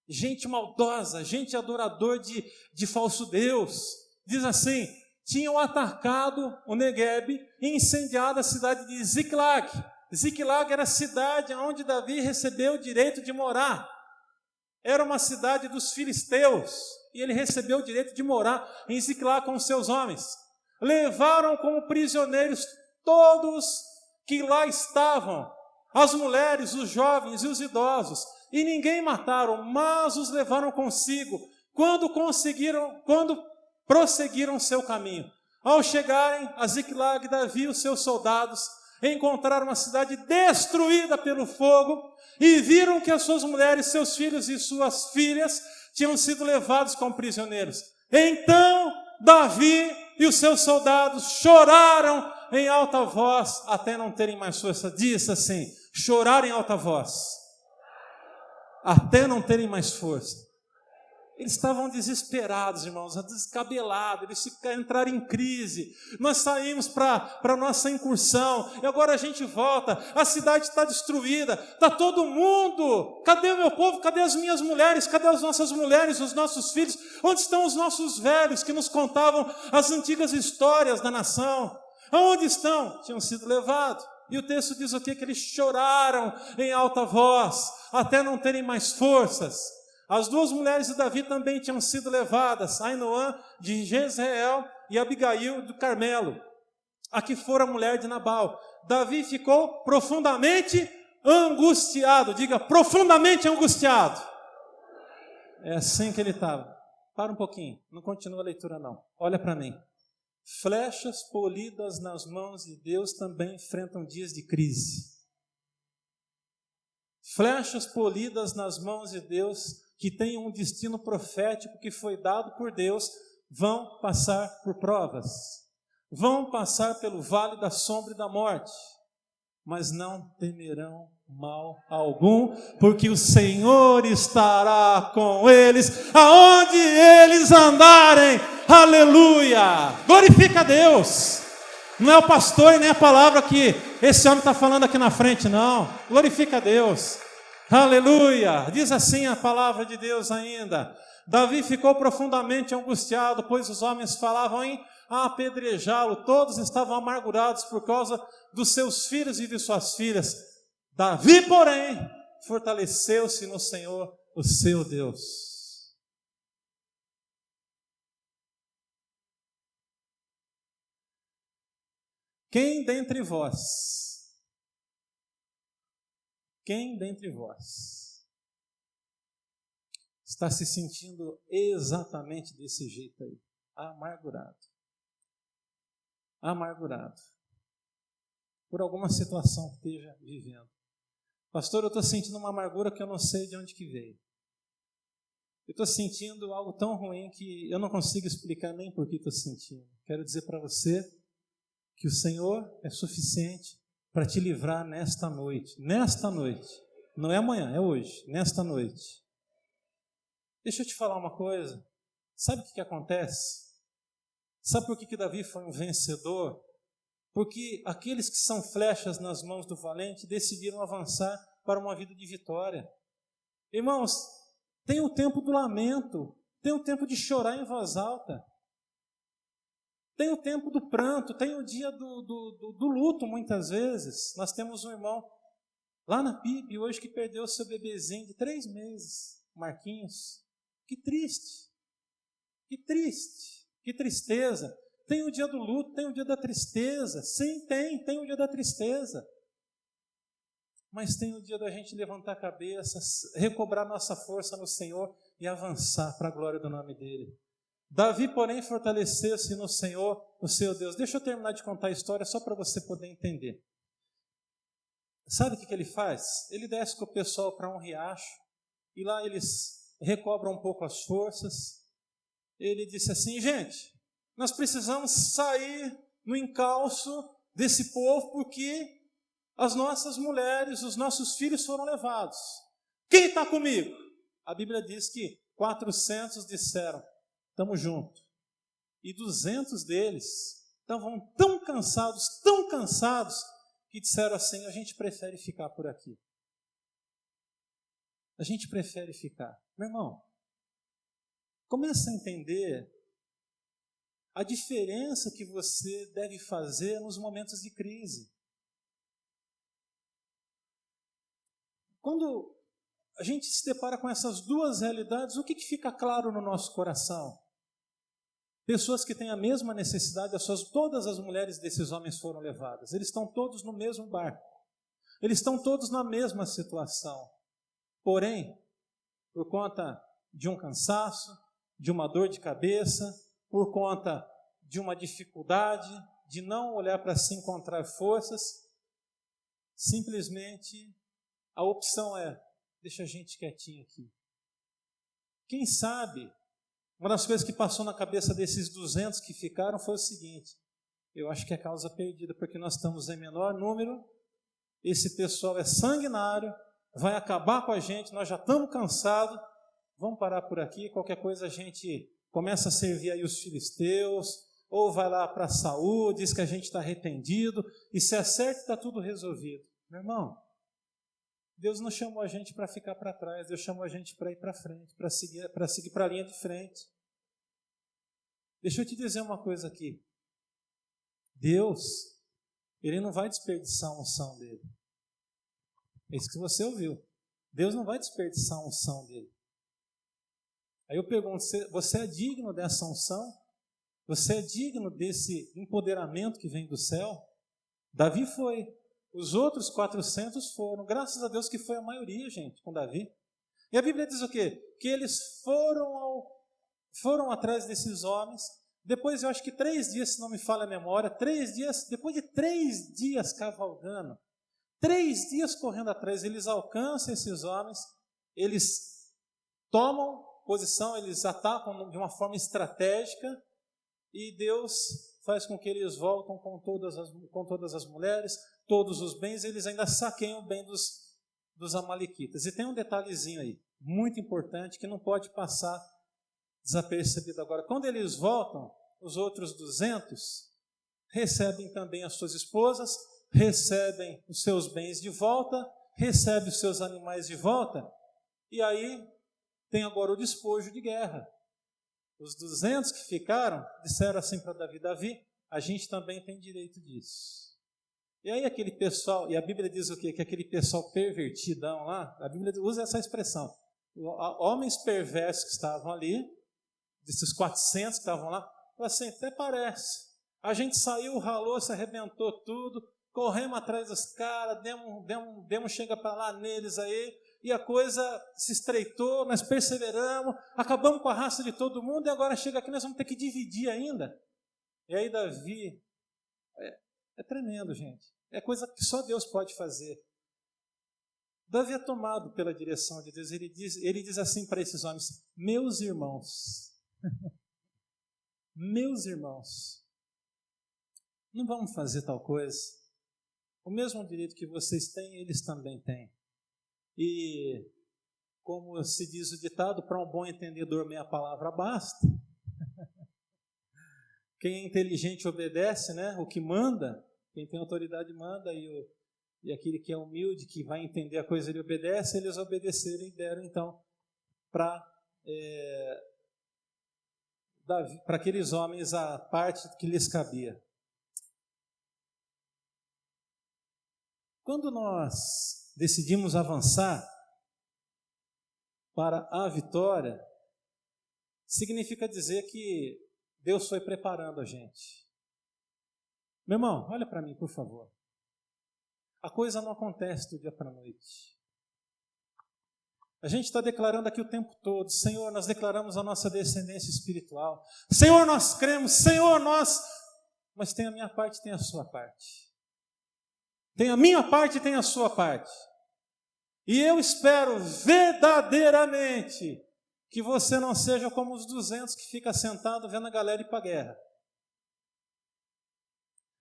S1: gente maldosa, gente adorador de falso Deus, diz assim, tinham atacado o Neguebe e incendiado a cidade de Ziclag. Ziclag era a cidade onde Davi recebeu o direito de morar. Era uma cidade dos filisteus e ele recebeu o direito de morar em Ziclag com seus homens. Levaram como prisioneiros todos que lá estavam, as mulheres, os jovens e os idosos, e ninguém mataram, mas os levaram consigo, quando prosseguiram seu caminho. Ao chegarem a Ziclag, Davi e os seus soldados encontraram uma cidade destruída pelo fogo, e viram que as suas mulheres, seus filhos e suas filhas tinham sido levados como prisioneiros. Então Davi e os seus soldados choraram em alta voz, até não terem mais força. Diz assim, chorar em alta voz, até não terem mais força. Eles estavam desesperados, irmãos, descabelados, eles entraram em crise. Nós saímos para a nossa incursão, e agora a gente volta, a cidade está destruída, está todo mundo, cadê o meu povo, cadê as minhas mulheres, cadê as nossas mulheres, os nossos filhos, onde estão os nossos velhos que nos contavam as antigas histórias da nação? Aonde estão? Tinham sido levados. E o texto diz o quê? Que eles choraram em alta voz, até não terem mais forças. As duas mulheres de Davi também tinham sido levadas, Ainoã de Jezreel e Abigail do Carmelo, a que fora mulher de Nabal. Davi ficou profundamente angustiado, diga, profundamente angustiado. É assim que ele estava. Para um pouquinho, não continua a leitura não, olha para mim. Flechas polidas nas mãos de Deus também enfrentam dias de crise. Flechas polidas nas mãos de Deus, que têm um destino profético que foi dado por Deus, vão passar por provas, vão passar pelo vale da sombra e da morte, mas não temerão mal algum, porque o Senhor estará com eles, aonde eles andarem. Aleluia! Glorifica a Deus! Não é o pastor e nem a palavra que esse homem está falando aqui na frente, não. Glorifica a Deus! Aleluia! Diz assim a palavra de Deus ainda. Davi ficou profundamente angustiado, pois os homens falavam em apedrejá-lo. Todos estavam amargurados por causa dos seus filhos e de suas filhas. Davi, porém, fortaleceu-se no Senhor, o seu Deus. Quem dentre vós está se sentindo exatamente desse jeito aí? Amargurado. Por alguma situação que esteja vivendo. Pastor, eu estou sentindo uma amargura que eu não sei de onde que veio. Eu estou sentindo algo tão ruim que eu não consigo explicar nem por que estou sentindo. Quero dizer para você que o Senhor é suficiente para te livrar nesta noite. Nesta noite. Não é amanhã, é hoje. Nesta noite. Deixa eu te falar uma coisa. Sabe o que acontece? Sabe por que Davi foi um vencedor? Porque aqueles que são flechas nas mãos do valente decidiram avançar para uma vida de vitória. Irmãos, tem o tempo do lamento, tem o tempo de chorar em voz alta, tem o tempo do pranto, tem o dia do luto muitas vezes. Nós temos um irmão lá na PIB hoje que perdeu seu bebezinho de 3 meses, Marquinhos. Que triste, que tristeza. Tem o dia do luto, tem o dia da tristeza. Sim, tem o dia da tristeza. Mas tem o dia da gente levantar a cabeça, recobrar nossa força no Senhor e avançar para a glória do nome dEle. Davi, porém, fortaleceu-se no Senhor, o seu Deus. Deixa eu terminar de contar a história só para você poder entender. Sabe o que ele faz? Ele desce com o pessoal para um riacho e lá eles recobram um pouco as forças. Ele disse assim: gente, nós precisamos sair no encalço desse povo porque as nossas mulheres, os nossos filhos foram levados. Quem está comigo? A Bíblia diz que 400 disseram: estamos juntos. E 200 deles estavam tão cansados, que disseram assim: a gente prefere ficar por aqui. A gente prefere ficar. Meu irmão, começa a entender a diferença que você deve fazer nos momentos de crise. Quando a gente se depara com essas duas realidades, o que fica claro no nosso coração? Pessoas que têm a mesma necessidade, todas as mulheres desses homens foram levadas. Eles estão todos no mesmo barco. Eles estão todos na mesma situação. Porém, por conta de um cansaço, de uma dor de cabeça, por conta de uma dificuldade, de não olhar para si, encontrar forças, simplesmente a opção é: deixa a gente quietinho aqui. Quem sabe, uma das coisas que passou na cabeça desses 200 que ficaram foi o seguinte: eu acho que é causa perdida, porque nós estamos em menor número, esse pessoal é sanguinário, vai acabar com a gente, nós já estamos cansados, vamos parar por aqui, qualquer coisa a gente começa a servir aí os filisteus, ou vai lá para Saul, diz que a gente está arrependido, e se acerta está tudo resolvido. Meu irmão, Deus não chamou a gente para ficar para trás, Deus chamou a gente para ir para frente, para seguir para a linha de frente. Deixa eu te dizer uma coisa aqui. Deus, Ele não vai desperdiçar a unção dEle. É isso que você ouviu. Deus não vai desperdiçar a unção dEle. Aí eu pergunto: você é digno dessa unção? Você é digno desse empoderamento que vem do céu? Davi foi. Os outros 400 foram. Graças a Deus que foi a maioria, gente, com Davi. E a Bíblia diz o quê? Que eles foram atrás desses homens. Depois, eu acho que 3 dias, se não me falha a memória, 3 dias, depois de 3 dias cavalgando, 3 dias correndo atrás, eles alcançam esses homens, eles tomam posição, eles atacam de uma forma estratégica, e Deus faz com que eles voltem com todas as mulheres, todos os bens, eles ainda saqueiam o bem dos amalequitas. E tem um detalhezinho aí, muito importante, que não pode passar desapercebido agora. Quando eles voltam, os outros 200 recebem também as suas esposas, recebem os seus bens de volta, recebem os seus animais de volta, e aí tem agora o despojo de guerra. Os 200 que ficaram disseram assim para Davi: Davi, a gente também tem direito disso. E aí aquele pessoal, e a Bíblia diz o quê? Que aquele pessoal pervertidão lá, a Bíblia usa essa expressão, homens perversos que estavam ali, desses 400 que estavam lá, assim, até parece, a gente saiu, ralou, se arrebentou tudo, corremos atrás dos caras, demos chega para lá neles aí, e a coisa se estreitou, nós perseveramos, acabamos com a raça de todo mundo, e agora chega aqui, nós vamos ter que dividir ainda. E aí Davi, é tremendo, gente, é coisa que só Deus pode fazer. Davi é tomado pela direção de Deus. Ele diz assim para esses homens: meus irmãos, meus irmãos, não vamos fazer tal coisa. O mesmo direito que vocês têm, eles também têm. E, como se diz o ditado, para um bom entendedor meia palavra basta. Quem é inteligente obedece, né? O que manda, quem tem autoridade manda, e aquele que é humilde, que vai entender a coisa, ele obedece. Eles obedeceram e deram, então, para aqueles homens a parte que lhes cabia. Quando nós decidimos avançar para a vitória, significa dizer que Deus foi preparando a gente. Meu irmão, olha para mim, por favor. A coisa não acontece do dia para a noite. A gente está declarando aqui o tempo todo: Senhor, nós declaramos a nossa descendência espiritual. Senhor, nós cremos. Senhor, nós... Mas tem a minha parte e tem a sua parte. Tem a minha parte e tem a sua parte. E eu espero verdadeiramente que você não seja como os 200 que fica sentado vendo a galera ir para a guerra.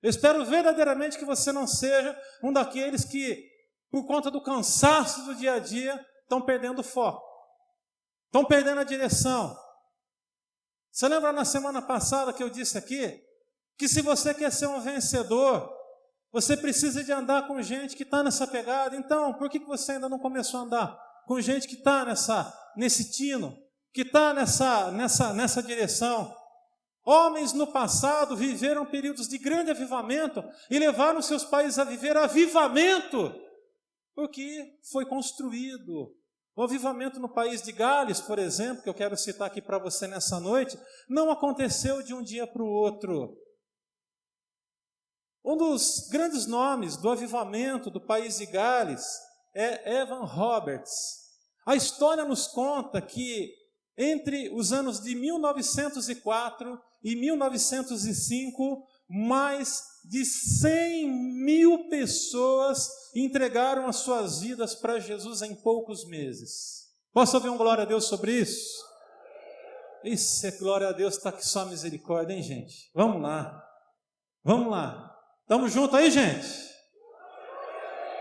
S1: Eu espero verdadeiramente que você não seja um daqueles que, por conta do cansaço do dia a dia, estão perdendo o foco, estão perdendo a direção. Você lembra na semana passada que eu disse aqui que se você quer ser um vencedor, você precisa de andar com gente que está nessa pegada? Então, por que você ainda não começou a andar com gente que está nesse tino, que está nessa direção? Homens no passado viveram períodos de grande avivamento e levaram seus países a viver avivamento, porque foi construído. O avivamento no país de Gales, por exemplo, que eu quero citar aqui para você nessa noite, não aconteceu de um dia para o outro. Um dos grandes nomes do avivamento do país de Gales é Evan Roberts. A história nos conta que entre os anos de 1904 e 1905, mais de 100 mil pessoas entregaram as suas vidas para Jesus em poucos meses. Posso ouvir um glória a Deus sobre isso? Isso é glória a Deus, está aqui só misericórdia, hein, gente? Vamos lá. Vamos lá. Estamos juntos aí, gente?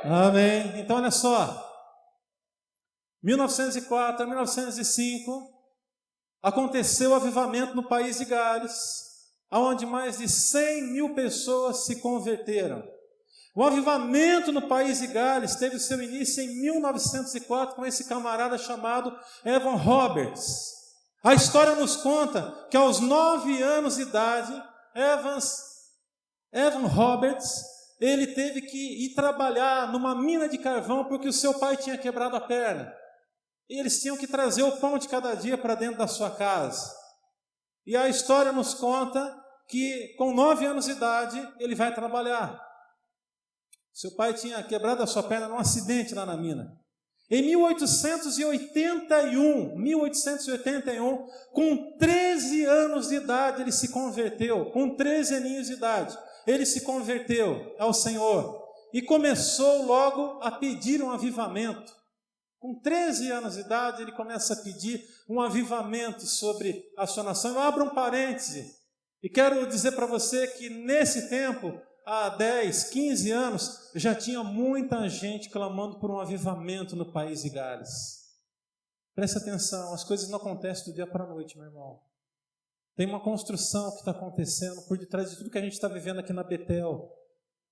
S1: Amém. Então, olha só. 1904 a 1905, aconteceu o avivamento no país de Gales, onde mais de 100 mil pessoas se converteram. O avivamento no país de Gales teve o seu início em 1904 com esse camarada chamado Evan Roberts. A história nos conta que aos 9 anos de idade, Evan Roberts, ele teve que ir trabalhar numa mina de carvão porque o seu pai tinha quebrado a perna. E eles tinham que trazer o pão de cada dia para dentro da sua casa. E a história nos conta que com 9 anos de idade ele vai trabalhar. Seu pai tinha quebrado a sua perna num acidente lá na mina. Em 1881, com 13 anos de idade ele se converteu, com 13 aninhos de idade. Ele se converteu ao Senhor e começou logo a pedir um avivamento. Com 13 anos de idade, ele começa a pedir um avivamento sobre a sua nação. Eu abro um parêntese e quero dizer para você que nesse tempo, há 10, 15 anos, já tinha muita gente clamando por um avivamento no país de Gales. Preste atenção, as coisas não acontecem do dia para a noite, meu irmão. Tem uma construção que está acontecendo por detrás de tudo que a gente está vivendo aqui na Betel.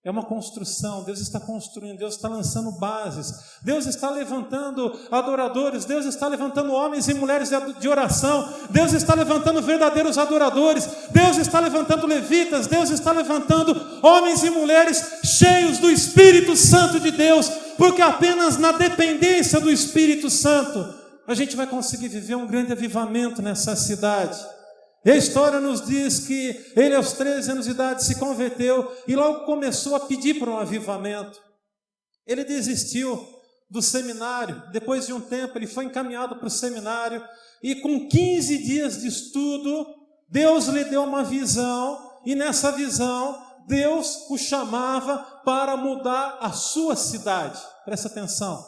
S1: É uma construção, Deus está construindo, Deus está lançando bases, Deus está levantando adoradores, Deus está levantando homens e mulheres de oração, Deus está levantando verdadeiros adoradores, Deus está levantando levitas, Deus está levantando homens e mulheres cheios do Espírito Santo de Deus, porque apenas na dependência do Espírito Santo a gente vai conseguir viver um grande avivamento nessa cidade. E a história nos diz que ele aos 13 anos de idade se converteu e logo começou a pedir por um avivamento. Ele desistiu do seminário, depois de um tempo ele foi encaminhado para o seminário e com 15 dias de estudo, Deus lhe deu uma visão e nessa visão Deus o chamava para mudar a sua cidade. Presta atenção.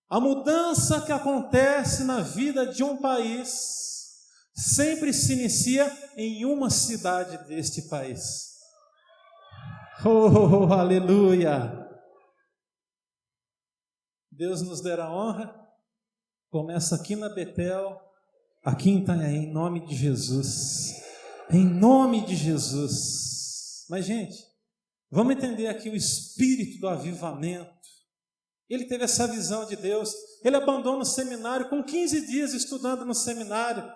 S1: A mudança que acontece na vida de um país sempre se inicia em uma cidade deste país. Oh, aleluia! Deus nos dará honra. Começa aqui na Betel, aqui em Itanhaém, em nome de Jesus. Em nome de Jesus. Mas, gente, vamos entender aqui o espírito do avivamento. Ele teve essa visão de Deus. Ele abandona o seminário com 15 dias estudando no seminário.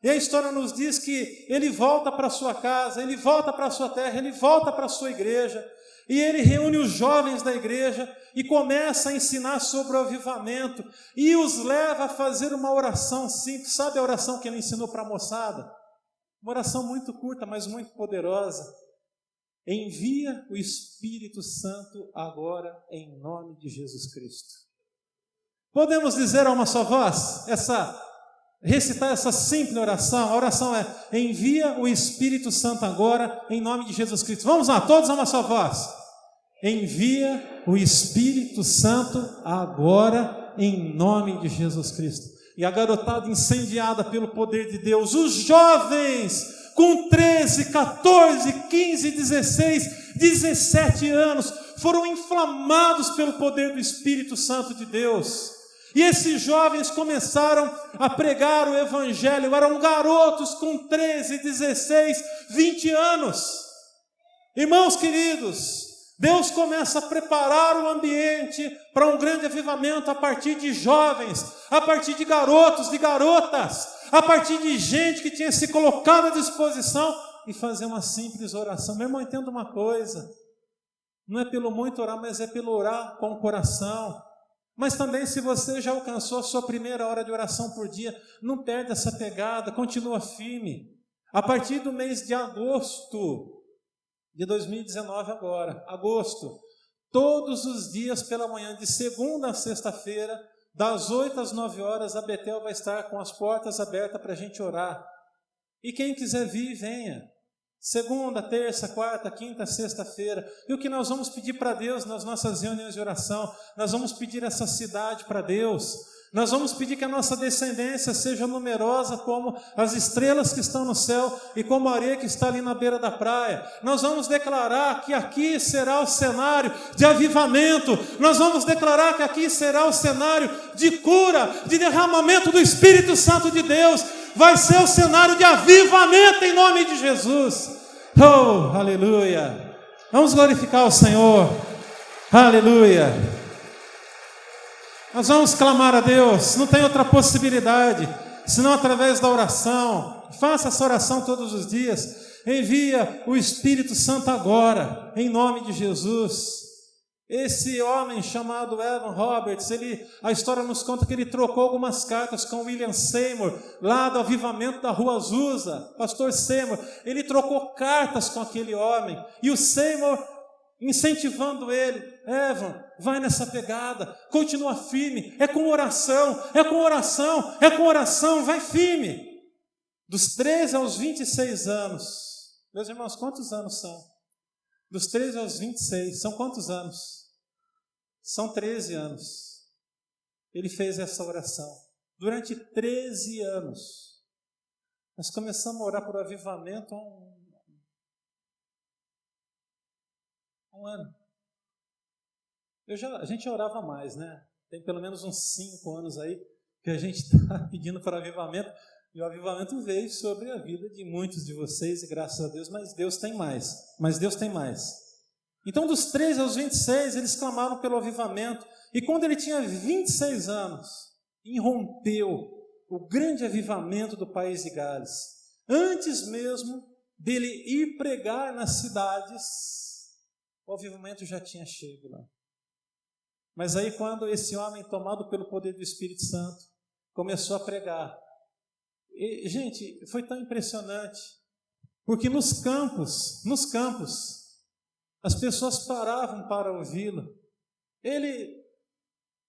S1: E a história nos diz que ele volta para a sua casa, ele volta para a sua terra, ele volta para a sua igreja. E ele reúne os jovens da igreja e começa a ensinar sobre o avivamento. E os leva a fazer uma oração simples. Sabe a oração que ele ensinou para a moçada? Uma oração muito curta, mas muito poderosa. Envia o Espírito Santo agora, em nome de Jesus Cristo. Podemos dizer a uma só voz, recitar essa simples oração? A oração é: envia o Espírito Santo agora, em nome de Jesus Cristo. Vamos lá, todos a uma só voz. Envia o Espírito Santo agora, em nome de Jesus Cristo. E a garotada incendiada pelo poder de Deus, os jovens com 13, 14, 15, 16, 17 anos, foram inflamados pelo poder do Espírito Santo de Deus. E esses jovens começaram a pregar o Evangelho. Eram garotos com 13, 16, 20 anos. Irmãos queridos, Deus começa a preparar o ambiente para um grande avivamento a partir de jovens, a partir de garotos, de garotas, a partir de gente que tinha se colocado à disposição e fazer uma simples oração. Meu irmão, entenda uma coisa: não é pelo muito orar, mas é pelo orar com o coração. Mas também, se você já alcançou a sua primeira hora de oração por dia, não perde essa pegada, continua firme. A partir do mês de agosto de 2019 agora, agosto, todos os dias pela manhã, de segunda a sexta-feira, das 8 às 9 horas, a Betel vai estar com as portas abertas para a gente orar. E quem quiser vir, venha. Segunda, terça, quarta, quinta, sexta-feira. E o que nós vamos pedir para Deus nas nossas reuniões de oração? Nós vamos pedir essa cidade para Deus. Nós vamos pedir que a nossa descendência seja numerosa como as estrelas que estão no céu e como a areia que está ali na beira da praia. Nós vamos declarar que aqui será o cenário de avivamento. Nós vamos declarar que aqui será o cenário de cura, de derramamento do Espírito Santo de Deus. Vai ser o cenário de avivamento em nome de Jesus. Oh, aleluia! Vamos glorificar o Senhor. Aleluia! Nós vamos clamar a Deus, não tem outra possibilidade, senão através da oração. Faça essa oração todos os dias. Envia o Espírito Santo agora, em nome de Jesus. Esse homem chamado Evan Roberts, a história nos conta que ele trocou algumas cartas com William Seymour, lá do avivamento da Rua Azusa, pastor Seymour. Ele trocou cartas com aquele homem, e o Seymour incentivando ele: Evan, vai nessa pegada, continua firme, é com oração, é com oração, é com oração, vai firme. Dos 13 aos 26 anos, meus irmãos, quantos anos são? Dos 13 aos 26, são quantos anos? São 13 anos. Ele fez essa oração. Durante 13 anos. Nós começamos a orar por avivamento há um ano. A gente orava mais, né? Tem pelo menos uns 5 anos aí que a gente está pedindo para avivamento. E o avivamento veio sobre a vida de muitos de vocês, e graças a Deus, mas Deus tem mais. Mas Deus tem mais. Então, dos 13 aos 26, eles clamaram pelo avivamento. E quando ele tinha 26 anos, irrompeu o grande avivamento do país de Gales. Antes mesmo dele ir pregar nas cidades, o avivamento já tinha chegado lá. Mas aí, quando esse homem, tomado pelo poder do Espírito Santo, começou a pregar, e, gente, foi tão impressionante, porque nos campos, as pessoas paravam para ouvi-lo. Ele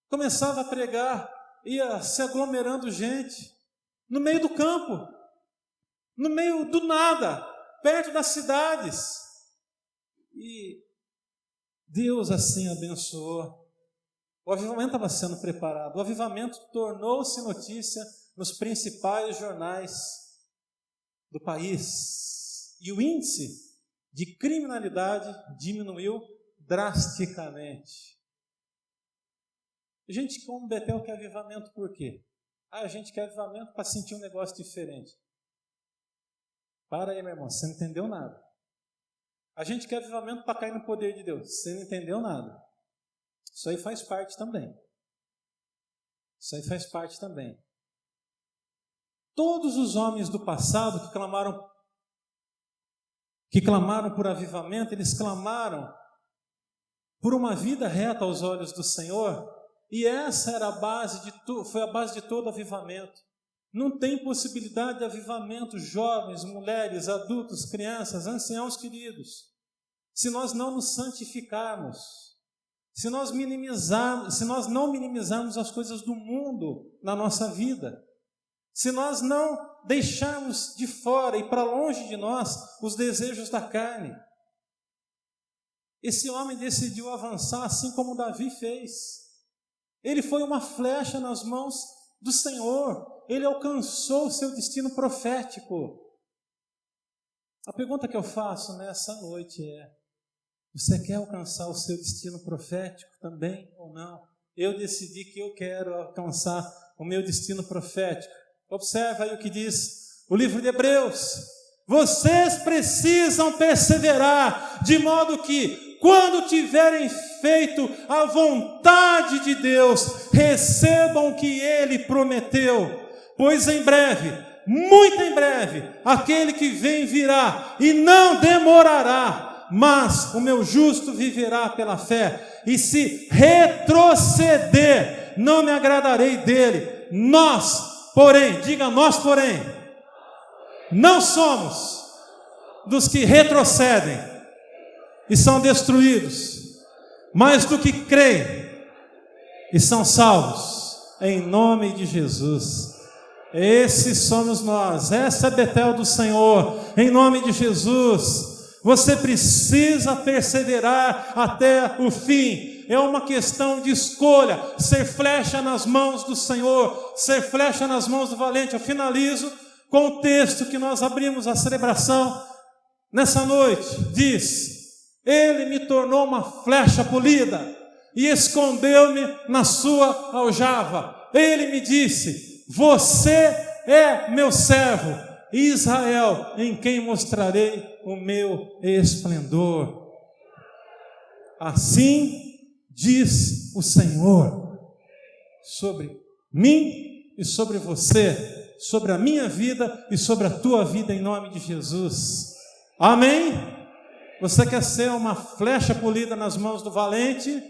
S1: começava a pregar, ia se aglomerando gente, no meio do campo, no meio do nada, perto das cidades. E Deus assim abençoou, O avivamento estava sendo preparado. O avivamento tornou-se notícia nos principais jornais do país. E o índice de criminalidade diminuiu drasticamente. Gente como Betel quer avivamento por quê? A gente quer avivamento para sentir um negócio diferente. Para aí, meu irmão, você não entendeu nada. A gente quer avivamento para cair no poder de Deus. Você não entendeu nada. Isso aí faz parte também. Isso aí faz parte também. Todos os homens do passado que clamaram por avivamento, eles clamaram por uma vida reta aos olhos do Senhor, e essa era foi a base de todo avivamento. Não tem possibilidade de avivamento, jovens, mulheres, adultos, crianças, anciãos queridos, se nós não nos santificarmos, se nós não minimizarmos as coisas do mundo na nossa vida, se nós não deixarmos de fora e para longe de nós os desejos da carne. Esse homem decidiu avançar assim como Davi fez. Ele foi uma flecha nas mãos do Senhor. Ele alcançou o seu destino profético. A pergunta que eu faço nessa noite é: você quer alcançar o seu destino profético também ou não? Eu decidi que eu quero alcançar o meu destino profético. Observa aí o que diz o livro de Hebreus. Vocês precisam perseverar, de modo que, quando tiverem feito a vontade de Deus, recebam o que Ele prometeu. Pois em breve, muito em breve, aquele que vem virá e não demorará. Mas o meu justo viverá pela fé, e se retroceder, não me agradarei dele. Nós, porém, diga nós, porém, não somos dos que retrocedem e são destruídos, mas do que creem e são salvos, em nome de Jesus. Esses somos nós, essa é Betel do Senhor, em nome de Jesus. Você precisa perseverar até o fim. É uma questão de escolha. Ser flecha nas mãos do Senhor, ser flecha nas mãos do valente. Eu finalizo com o texto que nós abrimos a celebração nessa noite. Diz: Ele me tornou uma flecha polida e escondeu-me na sua aljava. Ele me disse: você é meu servo, Israel, em quem mostrarei o meu esplendor. Assim diz o Senhor sobre mim e sobre você, sobre a minha vida e sobre a tua vida, em nome de Jesus. Amém? Você quer ser uma flecha polida nas mãos do valente?